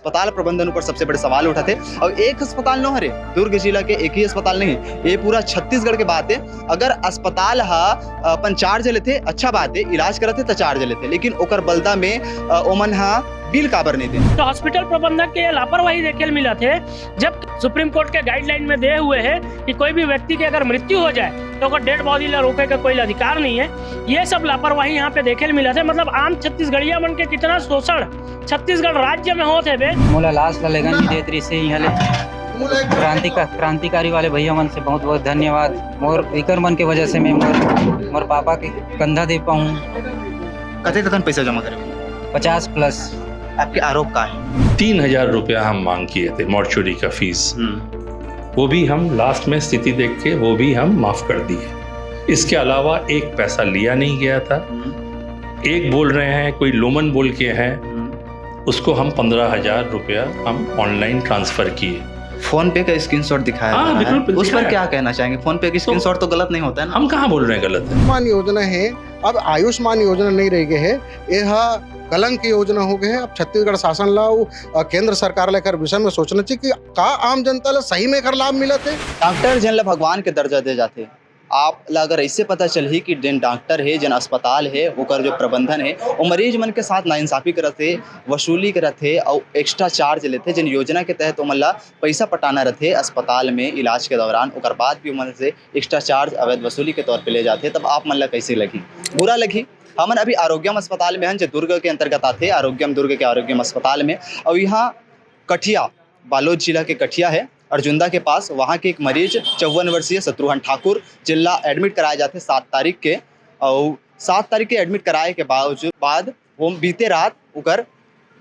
अस्पताल प्रबंधन ऊपर सबसे बड़े सवाल उठाते। और एक अस्पताल न हरे, दुर्ग जिला के एक ही अस्पताल नहीं, ये पूरा छत्तीसगढ़ के बात है। अगर अस्पताल अपन चार्ज लेते अच्छा बात है, इलाज करते तो चार्ज लेते, लेकिन ओकर बलदा में ओमन बिल काबर नहीं दे। तो हॉस्पिटल प्रबंधक के लापरवाही देखे मिला थे, जब सुप्रीम कोर्ट के गाइडलाइन में दे हुए है कि कोई भी व्यक्ति की अगर मृत्यु हो जाए तो ओकर डेड बॉडी ला रोके का कोई अधिकार नहीं है। ये सब लापरवाही यहाँ पे देखे मिला थे। मतलब आम छत्तीसगढ़िया मन के कितना शोषण छत्तीसगढ़ राज्य में होते है। मोला लाश ला लगन नहीं देत रही से यहाँ ले क्रांतिकारी वाले भैया मन से बहुत बहुत धन्यवाद। मोर इकर मन के वजह से मैं मोर पापा के कंधा दे पाऊँ। कतन पैसा जमा करे? 50+। आपके आरोप का है? 3000 रुपया हम मांग किए थे मॉर्चुरी का फीस, वो भी हम लास्ट में स्थिति देख के वो भी हम माफ कर दिए। इसके अलावा एक पैसा लिया नहीं गया था। एक बोल रहे हैं कोई लोमन बोल के हैं, उसको हम 15,000 रुपया हम ऑनलाइन ट्रांसफर किए। फोन पे का स्क्रीनशॉट दिखाया हाँ, है। उस पर दिखाया। क्या कहना चाहेंगे? फोन पे की स्क्रीनशॉट तो गलत नहीं होता है ना? हम कहाँ बोल रहे हैं गलत है? आयुष्मान योजना है, अब आयुष्मान योजना नहीं रह गए है, यह कलंक की योजना हो गए है। अब छत्तीसगढ़ शासन ला केंद्र सरकार लेकर विषय में सोचना चाहिए कि का आम जनता ला सही में एकर लाभ मिलत है। डॉक्टर जन ला भगवान के दर्जा दे जाते। आप ला अगर ऐसे पता चल ही कि जन डॉक्टर है, जन अस्पताल है, ओकर जो प्रबंधन है वो मरीज मन के साथ नाइंसाफी करते, वसूली करते और एक्स्ट्रा चार्ज लेते, जिन योजना के तहत उमन ला पैसा पटाना रहते अस्पताल में इलाज के दौरान, ओकर बाद भी उमन से एक्स्ट्रा चार्ज अवैध वसूली के तौर पे ले जाते, तब आप मन ला कैसे लगी? बुरा लगी। हमन अभी आरोग्यम अस्पताल में हैं जो दुर्ग के अंतर्गत आते, आरोग्यम दुर्ग के आरोग्यम अस्पताल में। और यहाँ कठिया, बालोद जिला के कठिया है, अर्जुंदा के पास, वहाँ के एक मरीज 54 वर्षीय शत्रुघ्न ठाकुर जिला एडमिट कराए जाते 7 तारीख के। और 7 तारीख के एडमिट कराए के बाद वो बीते रात उकर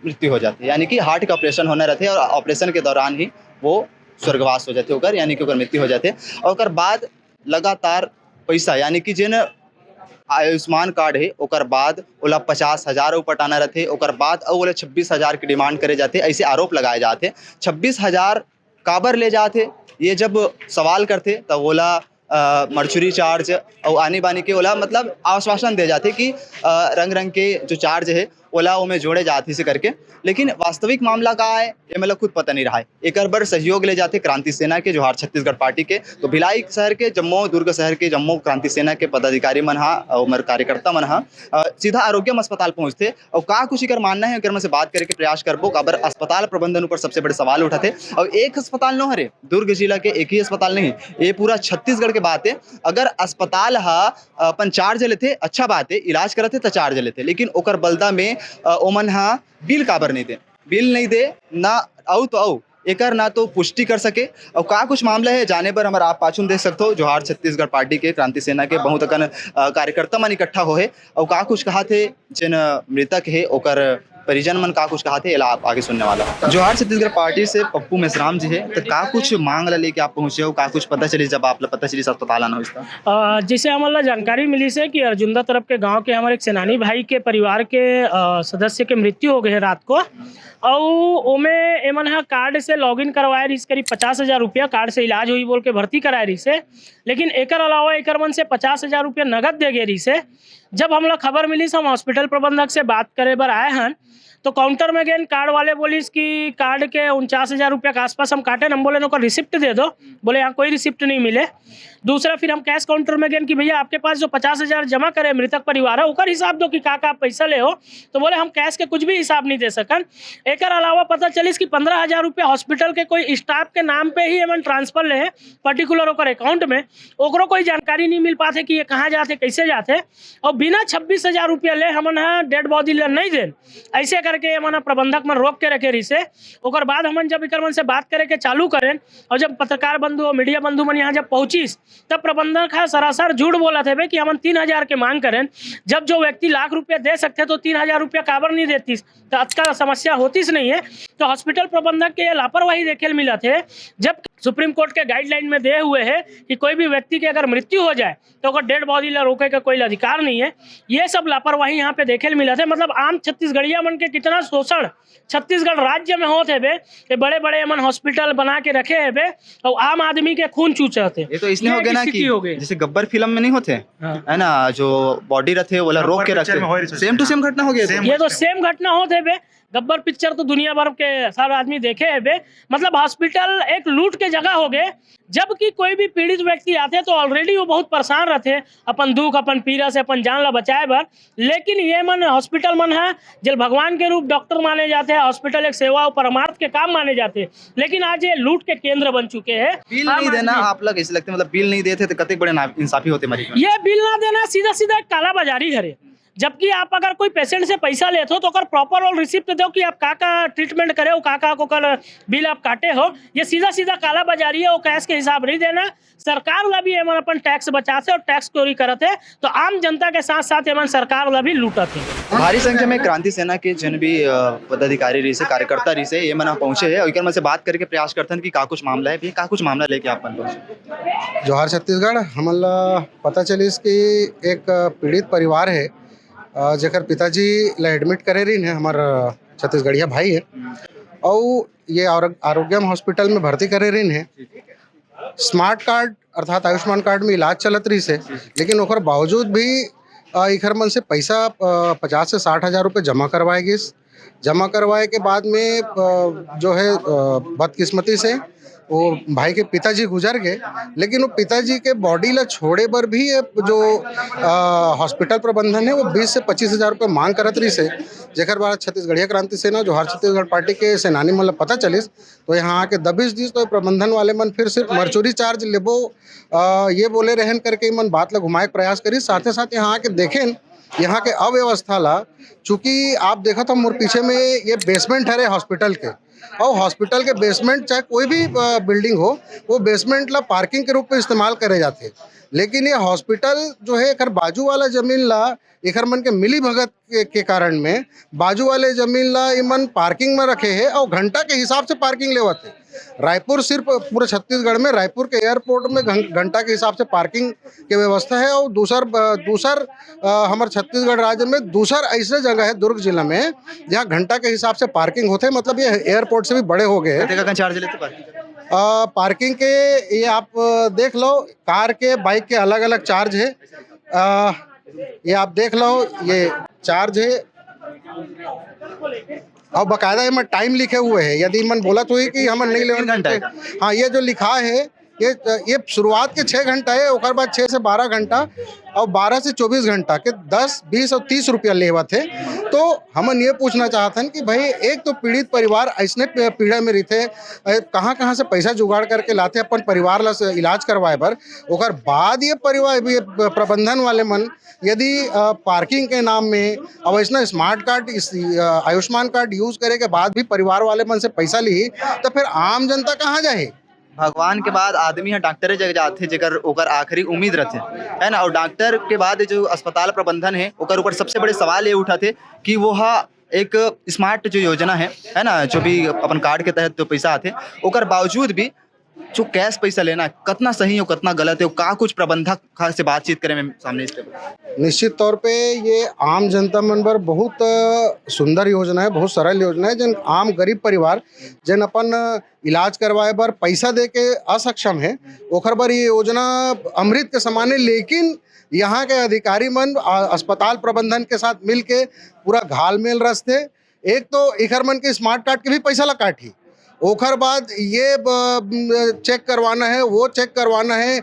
मृत्यु हो जाती है, यानी कि हार्ट का ऑपरेशन होना रहते और ऑपरेशन के दौरान ही वो स्वर्गवास हो जाते होकर, यानी कि ओकर मृत्यु हो जाते। और ओकर बाद लगातार पैसा, यानी कि जिन आयुष्मान कार्ड है ओकर बाद ओला 50,000 पटाना रहते, ओकर बाद ओला 26,000 की डिमांड करे जाते। ऐसे आरोप लगाए जाते। 26,000 काबर ले जाते, ये जब सवाल करते तब ओला मर्चुरी चार्ज और आनी बानी के ओला मतलब आश्वासन दे जाते कि रंग के जो चार्ज है ओला वो में जोड़े जाते से करके। लेकिन वास्तविक मामला का है ये मतलब खुद पता नहीं रहा है। एक बार सहयोग ले जाते क्रांति सेना के, जोहार छत्तीसगढ़ पार्टी के, तो भिलाई शहर के जम्मू, दुर्ग शहर के जम्मू क्रांति सेना के पदाधिकारी मन और कार्यकर्ता मन सीधा आरोग्यम अस्पताल पहुंचते और का कुछ इकर मानना है में से बात करके प्रयास करबो। काबर अस्पताल प्रबंधन ऊपर सबसे बड़े सवाल उठाते। और एक अस्पताल न हरे, दुर्ग जिला के एक ही अस्पताल नहीं, ये पूरा छत्तीसगढ़ के बात है। अगर अस्पताल अपन चार्ज लेते अच्छा बात है, इलाज करते तो चार्ज लेते, लेकिन ओकर बलदा में ओमन बिल काबर नहीं दे, बिल नहीं दे ना आओ तो आओ एकर ना तो पुष्टि कर सके। और का कुछ मामला है जाने पर हमारा आप पाछुन देख सकते हो, जोहार छत्तीसगढ़ पार्टी के क्रांति सेना के बहुत अकन कार्यकर्ता मन इकट्ठा हो है। और का कुछ कहा थे जिन मृतक है ओकर परिजन मन का कुछ कहा थे, आप आगे सुनने वाला। जोहार छत्तीसगढ़ पार्टी से पप्पू मेश्राम जी है, तो का कुछ मांग ला लेके आप पहुंचे हो? का कुछ पता चली जब आप पता चली अस्पताल आना हो? जिसे हमारा जानकारी मिली से कि अर्जुंदा तरफ के गांव के हमारे एक सेनानी भाई के परिवार के सदस्य के मृत्यु हो गए है रात को। और ओमे एमन कार्ड से लॉगिन करवाए रही, करीब 50,000 रुपया कार्ड से इलाज हुई बोल के भर्ती कराए रही से। लेकिन एकर अलावा एकर मन से 50,000 रुपया नगद दे गए रही से। जब हम लोग खबर मिली से हम हॉस्पिटल प्रबंधक से बात करे बर आए हैं, तो काउंटर में गए, कार्ड वाले बोलिस कि कार्ड के 49,000 रुपया के आसपास हम काटे। हम बोले ना रिसिप्ट दे दो, बोले यहाँ कोई रिसिप्ट नहीं मिले। दूसरा फिर हम कैश काउंटर में गए कि भैया आपके पास जो 50,000 जमा करे मृतक परिवार है ओकर हिसाब दो कि का पैसा ले हो। तो बोले हम कैश के कुछ भी हिसाब नहीं दे सकन। एकर अलावा पता चलिस कि 15,000 रुपया हॉस्पिटल के कोई स्टाफ के नाम पे ही एमन ट्रांसफर ले है पर्टिकुलर ओकर अकाउंट में, ओकरो कोई जानकारी नहीं मिल पाते कि ये कहाँ जाते कैसे जाते। और बिना 26,000 रुपया ले हमन डेड बॉडी ले नहीं देन, ऐसे करके हमन प्रबंधक मन रोक के रखे रही से। ओकर बाद हमन जब इकर मन से बात करे के चालू करें और जब पत्रकार बंधु और मीडिया बंधु मन यहाँ जब पहुंचिस तब प्रबंधक सरासर झूठ बोला थे कि हम 3,000 के मांग करें। जब जो व्यक्ति लाख रुपया दे सकते तो 3,000 रुपया काबर नहीं देती, तो आज का समस्या होतीस नहीं है। तो हॉस्पिटल प्रबंधक के लापरवाही देखे मिला थे, जब सुप्रीम कोर्ट के गाइडलाइन में दे हुए है कि कोई भी व्यक्ति की अगर मृत्यु हो जाए तो ओकर डेड बॉडी ला रोके का कोई अधिकार नहीं है। ये सब लापरवाही यहाँ पे देखे मिला थे। मतलब आम छत्तीसगढ़िया मन के इतना शोषण छत्तीसगढ़ राज्य में होते बे कि बड़े बड़े अमन हॉस्पिटल बना के रखे है बे और आम आदमी के खून चूचे थे। ये तो इसलिए हो गया ना स्थिति हो गई। कि जैसे गब्बर फिल्म में नहीं होते हाँ। है ना, जो बॉडी रखे वो रोक के रखते, सेम टू सेम घटना हो गया। ये तो सेम घटना होते बे। गब्बर पिक्चर तो दुनिया भर के सारे आदमी देखे है बे। मतलब हॉस्पिटल एक लूट के जगह हो गए, जबकि कोई भी पीड़ित व्यक्ति आते तो ऑलरेडी वो बहुत परेशान रहते अपन दुख अपन पीड़ा से अपन जान ला बचाए बर। लेकिन ये मन हॉस्पिटल मन है जल भगवान के रूप डॉक्टर माने जाते हैं, हॉस्पिटल एक सेवा और परमार्थ के काम माने जाते हैं, लेकिन आज ये लूट के केंद्र बन चुके हैं। बिल नहीं देना आप लोग ऐसे लगते, मतलब बिल नहीं देते तो कतई बड़े इंसाफी होते मरीज में। ये बिल ना देना सीधा सीधा काला बाजारी है। जबकि आप अगर कोई पेशेंट से पैसा लेते हो तो अगर प्रॉपर और रिसिप्ट दो कि आप का ट्रीटमेंट करे हो, का को कल बिल आप काटे हो। ये सीधा सीधा काला बाजारी है, वो कैश के हिसाब नहीं देना। सरकार ला भी एमन अपन टैक्स बचाते और टैक्स चोरी करते हैं, तो आम जनता के साथ साथ एमन सरकार ला भी लूटते हैं। भारी संख्या में क्रांति सेना के जन भी पदाधिकारी रही से कार्यकर्ता रही से ये मना पहुंचे है और से बात करके प्रयास करते हैं कि का कुछ मामला है, का कुछ मामला लेके आप पहुंचे। जोहार छत्तीसगढ़। हमला पता चलिस कि एक पीड़ित परिवार है जेकर पिताजी ला एडमिट करे रही है, हमार छत्तीसगढ़िया भाई है, और ये आरोग्यम हॉस्पिटल में भर्ती करे रही है। स्मार्ट कार्ड अर्थात आयुष्मान कार्ड में इलाज चलत रही से, लेकिन ओकर बावजूद भी इखर मन से पैसा 50 से 60 हज़ार रुपये जमा करवाए गिस। जमा करवाए के बाद में जो है बदकिस्मती से वो भाई के पिताजी गुजर गए, लेकिन वो पिताजी के बॉडी ला छोड़े पर भी जो हॉस्पिटल प्रबंधन है वो 20 से 25 हज़ार रुपये मांग करत रही से, जेकर बाद छत्तीसगढ़िया क्रांति सेना जोहार छत्तीसगढ़ पार्टी के सेनानी मन ला पता चलिस तो यहाँ आके दबिश दिस। तो प्रबंधन वाले मन फिर सिर्फ मर्चुरी चार्ज लेबो ये बोले रहन करके मन बात ला घुमाए प्रयास करी। साथ ही साथ यहाँ आके देखें यहाँ के अव्यवस्था ला, चूँकि आप देखा तो मोर पीछे में ये बेसमेंट है हॉस्पिटल के, और हॉस्पिटल के बेसमेंट चाहे कोई भी बिल्डिंग हो वो बेसमेंट ला पार्किंग के रूप में इस्तेमाल करे जाते, लेकिन ये हॉस्पिटल जो है एकर बाजू वाला जमीन ला एकर मन के मिली भगत के कारण में बाजू वाले जमीन ला इमन पार्किंग में रखे है और घंटा के हिसाब से पार्किंग लेवत है। रायपुर सिर्फ पूरे छत्तीसगढ़ में रायपुर के एयरपोर्ट में घंटा के हिसाब से पार्किंग की व्यवस्था है, और दूसर हमारे छत्तीसगढ़ राज्य में दूसर ऐसे जगह है दुर्ग जिला में जहाँ घंटा के हिसाब से पार्किंग होते हैं। मतलब ये एयरपोर्ट से भी बड़े हो गए हैं। चार्ज लेते पार्किंग के ये आप देख लो, कार के बाइक के अलग अलग चार्ज है। ये आप देख लो ये चार्ज है, और बाकायदा इनमें टाइम लिखे हुए हैं। यदि मन बोला तो ही कि हम नहीं ले घंटा, हाँ ये जो लिखा है ये शुरुआत के 6 घंटा है, और बाद 6 से 12 घंटा और 12 से 24 घंटा के 10, 20 और 30 रुपया लेवा थे। तो हमन ये पूछना चाहते हैं कि भाई एक तो पीड़ित परिवार ऐसने पीड़ा में रहते, कहाँ से पैसा जुगाड़ करके लाते अपन परिवार ला इलाज करवाए बर, ओकर बाद ये परिवार ये प्रबंधन वाले मन यदि पार्किंग के नाम में अब ऐसा smart card Ayushman card use करे के बाद भी परिवार वाले मन से पैसा ली, तो फिर आम जनता कहाँ जाए। भगवान के बाद आदमी है डॉक्टर जगह जाते जेकर ओकर आखिरी उम्मीद रहते है ना, और डॉक्टर के बाद जो अस्पताल प्रबंधन है ओकर ऊपर सबसे बड़े सवाल ये उठाते कि वो एक स्मार्ट जो योजना है ना, जो भी अपन कार्ड के तहत जो पैसा आते ओकर बावजूद भी जो कैश पैसा लेना कितना सही हो कितना गलत है, का कुछ प्रबंधक से बातचीत करे में सामने इसके निश्चित तौर पे ये आम जनता मन बर बहुत सुंदर योजना है, बहुत सरल योजना है। जन आम गरीब परिवार जन अपन इलाज करवाए बर पैसा दे के असक्षम है ओखर बर ये योजना अमृत के समान है। लेकिन यहाँ के अधिकारी मन अस्पताल प्रबंधन के साथ मिल के पूरा घालमेल रचते। एक तो इखर मन के स्मार्ट कार्ड के भी पैसा ला काटी, ओखर बाद ये चेक करवाना है, वो चेक करवाना है,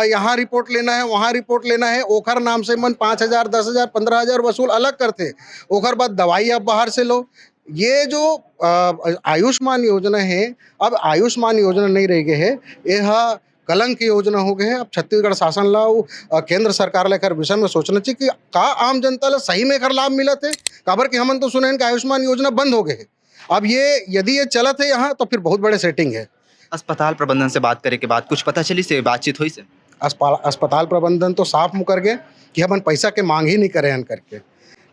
यहाँ रिपोर्ट लेना है, वहाँ रिपोर्ट लेना है, ओखर नाम से मन 5,000, 10,000, 15,000 वसूल अलग करते। ओखर बाद दवाई आप बाहर से लो। ये जो आयुष्मान योजना है, अब आयुष्मान योजना नहीं रह गए है, यह कलंक की योजना हो गए है। अब छत्तीसगढ़ शासन ला केंद्र सरकार लेकर विषय में सोचना चाहिए कि का आम जनता ला सही में एकर लाभ मिलत है। काबर कि हमन तो सुने हैं कि आयुष्मान योजना बंद हो गए है। अब ये यदि ये चलत है यहाँ तो फिर बहुत बड़े सेटिंग है। अस्पताल प्रबंधन से बात करे के बाद कुछ पता चली से बातचीत हुई से अस्पताल प्रबंधन तो साफ मुकर गए कि हम पैसा के मांग ही नहीं करे हन करके,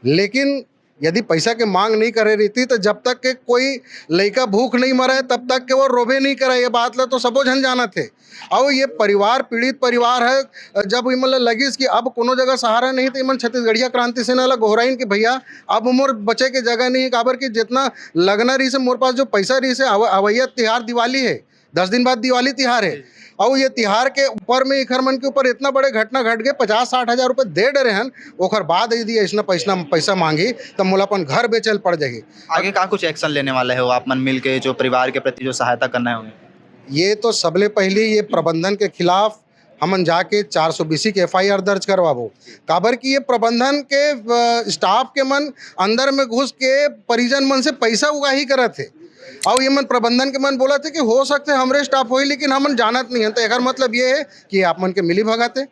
लेकिन यदि पैसा के मांग नहीं करे रहती तो जब तक के कोई लड़का भूख नहीं मरे तब तक के वो रोबे नहीं करे, ये बात ला तो सबो झन जाना थे। और ये परिवार पीड़ित परिवार है, जब मतलब लगी कि अब कोनो जगह सहारा नहीं तो इमन छत्तीसगढ़िया क्रांति सेना ला गोहराइन कि भैया अब मोर बचे के जगह नहीं, काबर कि जितना लगना रही से मोर पास जो पैसा रही से अवैया तिहार दिवाली है, 10 दिन बाद दिवाली तिहार है, और ये तिहार के ऊपर में इखर मन के ऊपर इतना बड़े घटना घट गए, 50-60 हज़ार रुपये दे डरे हन, ओकर बाद यदि ऐसा पैसा मांगी तो मोला अपन घर बेचल पड़ जाएगी। आगे का कुछ एक्शन लेने वाला है वो आप मन मिल के जो परिवार के प्रति जो सहायता करना है उन्हें? ये तो सबले पहले ये प्रबंधन के खिलाफ हमन जाके 420 के FIR दर्ज करवाबो, काबर कि ये प्रबंधन के स्टाफ के मन अंदर में घुस के परिजन मन से पैसा उगाही करत है, और ये मन प्रबंधन के मन बोला थे कि हो सकते हमरे स्टाफ होई लेकिन हमन जानत नहीं है, तो एकर मतलब ये है कि आप मन के मिली भगत है,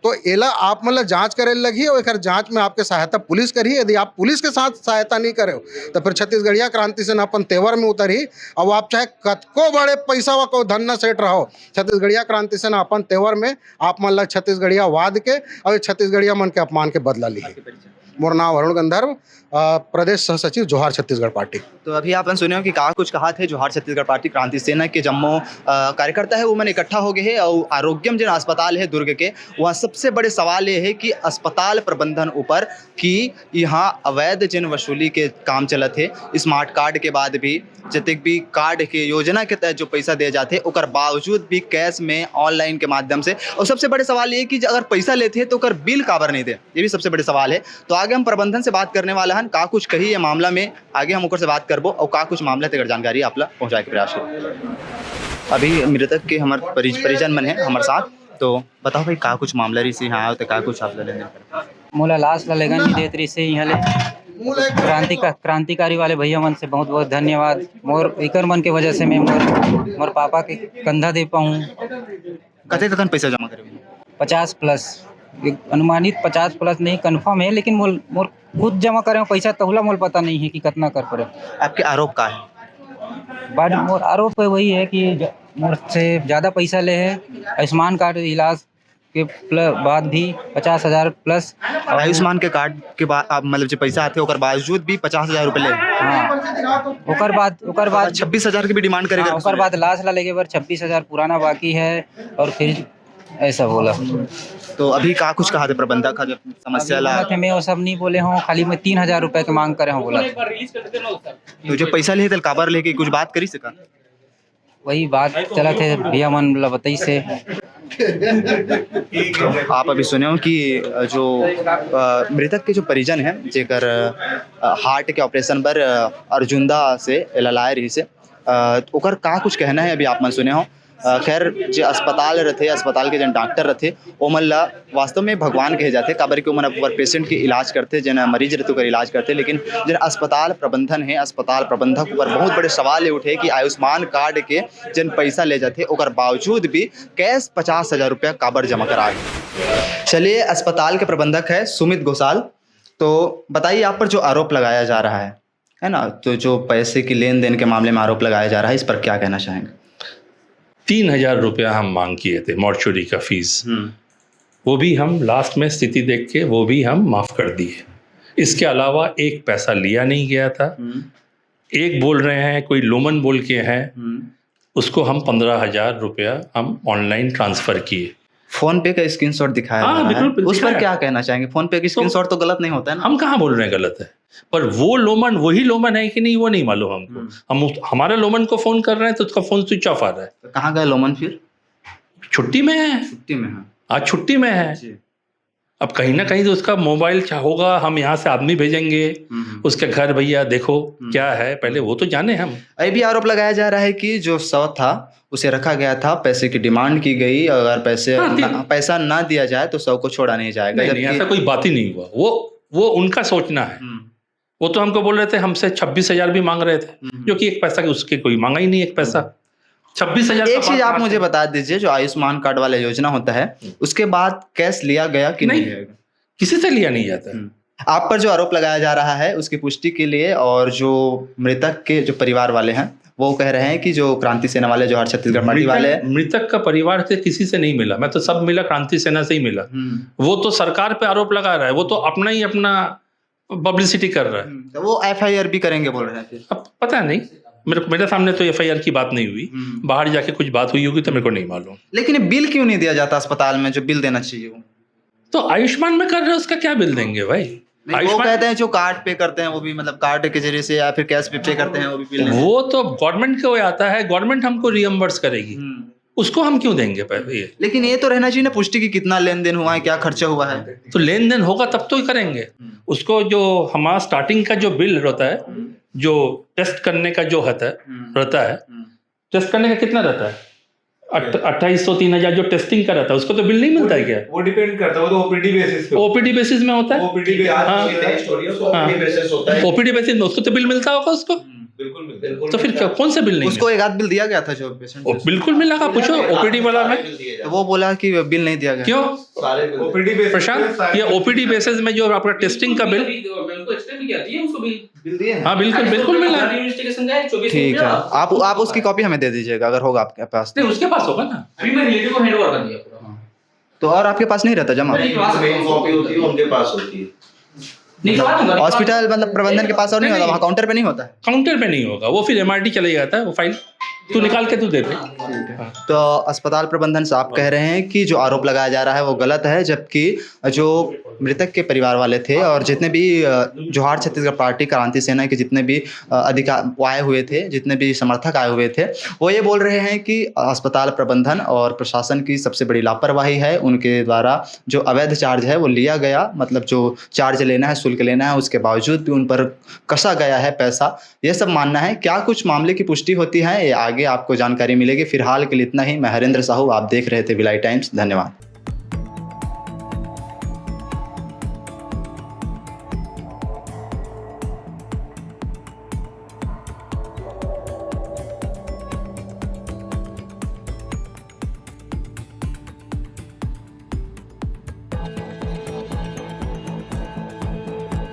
तो एला आप मतलब जांच करे लगी और एकर जांच में आपके सहायता पुलिस करी। यदि आप पुलिस के साथ सहायता नहीं करे तो फिर छत्तीसगढ़िया क्रांति सेना अपन तेवर में उतरी, और आप चाहे कतको बड़े पैसा व को धन न सेठ रहो, छत्तीसगढ़िया क्रांति सेना अपन तेवर में आप मन ला छत्तीसगढ़िया वाद के और छत्तीसगढ़िया मन के अपमान के बदला ली। मोर नाम वरुण गंधर्व, प्रदेश सह सचिव जोहार छत्तीसगढ़ पार्टी। तो अभी आपने सुने हो कि कहा कुछ कहा थे जोहार छत्तीसगढ़ पार्टी क्रांति सेना के जम्मो कार्यकर्ता है वो मैंने इकट्ठा हो गए हैं, और आरोग्यम जो अस्पताल है दुर्ग के, वहाँ सबसे बड़े सवाल ये है कि अस्पताल प्रबंधन ऊपर कि यहाँ अवैध जिन वसूली के काम चलत है, स्मार्ट कार्ड के बाद भी जतक भी कार्ड के योजना के तहत जो पैसा दिए जाते हैं ओकर बावजूद भी कैश में ऑनलाइन के माध्यम से, और सबसे बड़े सवाल ये कि अगर पैसा लेते हैं तो ओकर बिल काबर नहीं दे, ये भी सबसे बड़े सवाल है। तो आगे हम प्रबंधन से बात करने वाला हैं, का कुछ कही ये मामला में आगे हम ओकर से बात करबो और का कुछ मामला तक जानकारी आप ला पहुँचाए के प्रयास करो। अभी मृतक के हमारे परिजन मन है हमारे साथ, तो बताओ भाई का कुछ मामला रही से यहाँ आओ तो का कुछ आप लेने मोला लाश ला लगन नहीं देत रही से यहाँ ले क्रांतिकारी वाले भैया मन से बहुत बहुत धन्यवाद। मोर इकर मन के वजह से मैं मोर पापा के कंधा दे पाऊँ। कते तक पैसा जमा करे? 50+, अनुमानित 50+ नहीं कंफर्म है, लेकिन मोर खुद जमा करे पैसा तहुला मोल पता नहीं है कि कितना कर पड़े। आपके आरोप का है? बाद मोर आरोप वही है कि मोर से ज़्यादा पैसा ले है, आयुष्मान कार्ड इलाज के बाद भी 50,000+। आयुष्मान के कार्ड के बाद आप मतलब जो पैसा आते ओकर बावजूद भी 50,000 रुपये ले? हाँ, ओकर बाद 26,000 की भी डिमांड करेगा। हाँ, ओकर बाद लाश ला लेके बार 26,000 पुराना बाकी है, और फिर ऐसा बोला। तो अभी का कुछ कहा थे प्रबंधक का जब समस्या ला? मैं वो सब नहीं बोले हूँ, खाली मैं 3,000 रुपये की मांग करे हूँ बोला। तो जो पैसा ले काबर लेके कुछ बात करी सका? वही बात चला थे भैया मन बताई से। आप अभी सुने हो कि जो मृतक के जो परिजन हैं जेकर हार्ट के ऑपरेशन पर अर्जुंदा से लाए रही से ओकर का कुछ कहना है अभी आप मन सुने हो। खैर जो अस्पताल रहते, अस्पताल के जन डॉक्टर रहते वो मन ला वास्तव में भगवान कहे जाते, काबर के मन ऊपर पेशेंट के इलाज करते, जन मरीज रहते ओकर इलाज करते, लेकिन जन अस्पताल प्रबंधन है, अस्पताल प्रबंधक ऊपर बहुत बड़े सवाल उठे कि आयुष्मान कार्ड के जन पैसा ले जाते ओकर बावजूद भी कैश 50,000 रुपया काबर जमा कराए। चलिए, अस्पताल के प्रबंधक है सुमित घोषाल, तो बताइए आप पर जो आरोप लगाया जा रहा है ना, तो जो पैसे की लेन देन के मामले में आरोप लगाया जा रहा है, इस पर क्या कहना चाहेंगे? 3,000 रुपया हम मांग किए थे मॉर्चुरी का फीस, वो भी हम लास्ट में स्थिति देख के वो भी हम माफ़ कर दिए। इसके अलावा एक पैसा लिया नहीं गया था। एक बोल रहे हैं कोई लोमन बोल के हैं, उसको हम 15,000 रुपया हम ऑनलाइन ट्रांसफ़र किए। फोन पे का स्क्रीनशॉट दिखाया हाँ, बिल्कुल उस पर क्या कहना चाहेंगे? फोन पे का स्क्रीनशॉट तो गलत नहीं होता है ना? हम कहाँ बोल रहे हैं गलत है, पर वो लोमन वही लोमन है कि नहीं वो नहीं मालूम हमको। हम हमारे लोमन को फोन कर रहे हैं तो उसका फोन स्विच ऑफ आ रहा है। तो कहाँ गए लोमन फिर? छुट्टी में है। छुट्टी में है आज, छुट्टी में है। अब कहीं ना कहीं तो उसका मोबाइल होगा, हम यहाँ से आदमी भेजेंगे उसके घर, भैया देखो क्या है, पहले वो तो जाने हम। अभी भी आरोप लगाया जा रहा है कि जो शव था उसे रखा गया था, पैसे की डिमांड की गई, अगर पैसा ना दिया जाए तो शव को छोड़ा नहीं जाएगा। नहीं, ऐसा कोई बात ही नहीं हुआ। वो उनका सोचना है। वो तो हमको बोल रहे थे हमसे 26,000 भी मांग रहे थे, जो कि एक पैसा उसके कोई मांगा ही नहीं, एक पैसा 26,000। एक चीज आप मुझे बता दीजिए, जो आयुष्मान कार्ड वाला योजना होता है उसके बाद कैश लिया गया कि नहीं लिया गया? किसी से लिया नहीं जाता। आप पर जो आरोप लगाया जा रहा है उसकी पुष्टि के लिए, और जो मृतक के जो परिवार वाले हैं वो कह रहे हैं कि जो क्रांति सेना वाले, जो हर छत्तीसगढ़ पार्टी वाले, मृतक का परिवार से किसी से नहीं मिला, मैं तो सब मिला क्रांति सेना से ही मिला। वो तो सरकार पे आरोप लगा रहा है, वो तो अपना पब्लिसिटी कर रहा है। तो वो FIR भी करेंगे बोल रहे हैं फिर। अब पता नहीं, मेरे सामने तो FIR की बात नहीं हुई, बाहर जाके कुछ बात हुई होगी तो मेरे को नहीं मालूम। लेकिन ये बिल क्यों नहीं दिया जाता अस्पताल में, जो बिल देना चाहिए वो? तो आयुष्मान में कर रहे हैं, उसका क्या बिल देंगे भाई? वो कहते हैं जो कार्ड पे करते हैं वो भी, मतलब कार्ड के जरिए से या फिर कैश पे करते हैं वो भी बिल नहीं। वो तो गवर्नमेंट को आता है, गवर्नमेंट हमको रियम्बर्स करेगी, उसको हम क्यों देंगे ये? लेकिन ये तो रहना चाहिए ना पुष्टि की कितना लेन देन हुआ है, क्या खर्चा हुआ है। तो लेन देन होगा तब तो ही करेंगे उसको। जो हमारा स्टार्टिंग का जो बिल रहता है, जो टेस्ट करने का जो रहता है, टेस्ट करने का कितना रहता है? 2800 3000 जो टेस्टिंग का रहता है, उसको तो बिल नहीं मिलता है क्या? वो डिपेंड करता है, वो तो ओपीडी बेसिस पे, ओपीडी बेसिस में होता है। ओपीडी ओपीडी बेसिस में उसको तो बिल मिलता होगा उसको। बिल्कुल। तो फिर क्या, कौन सा बिल नहीं उसको एक आध बिल दिया गया था जो पेशेंट मिला? बिल्कुल मिला का, पूछो ओपीडी वाला में। तो वो बोला कि बिल नहीं दिया गया। क्यों ओपीडी बेसिस प्रशांत, ये ओपीडी बेसिस में जो आपका टेस्टिंग का बिल, हाँ बिल्कुल बिल्कुल मिला। ठीक है, आप उसकी कॉपी हमें दे दीजिएगा अगर होगा आपके पास। नहीं, उसके पास होगा ना। अभी मैं रिलेटिव को हैंडओवर कर दिया पूरा। तो और आपके पास नहीं रहता जमा? कॉपी होती है उनके पास होती है। निकलवा दूंगा। हॉस्पिटल मतलब प्रबंधन के पास और नहीं होता, वहाँ काउंटर पे नहीं होता है। काउंटर पे नहीं होगा वो, फिर MRD चले जाता है वो फाइल, तू निकाल के तू दे दे। तो अस्पताल प्रबंधन साहब कह रहे हैं कि जो आरोप लगाया जा रहा है वो गलत है, जबकि जो मृतक के परिवार वाले थे और जितने भी जोहार छत्तीसगढ़ पार्टी क्रांति सेना के जितने भी अधिकार आए हुए थे, जितने भी समर्थक आए हुए थे, वो ये बोल रहे हैं कि अस्पताल प्रबंधन और प्रशासन की सबसे बड़ी लापरवाही है। उनके द्वारा जो अवैध चार्ज है वो लिया गया, मतलब जो चार्ज लेना है, शुल्क लेना है, उसके बावजूद भी उन पर कसा गया है पैसा। ये सब मानना है। क्या कुछ मामले की पुष्टि होती है ये आगे आपको जानकारी मिलेगी। फिलहाल के लिए इतना ही। मैं हरेंद्र साहू, आप देख रहे थे भिलाई टाइम्स। धन्यवाद।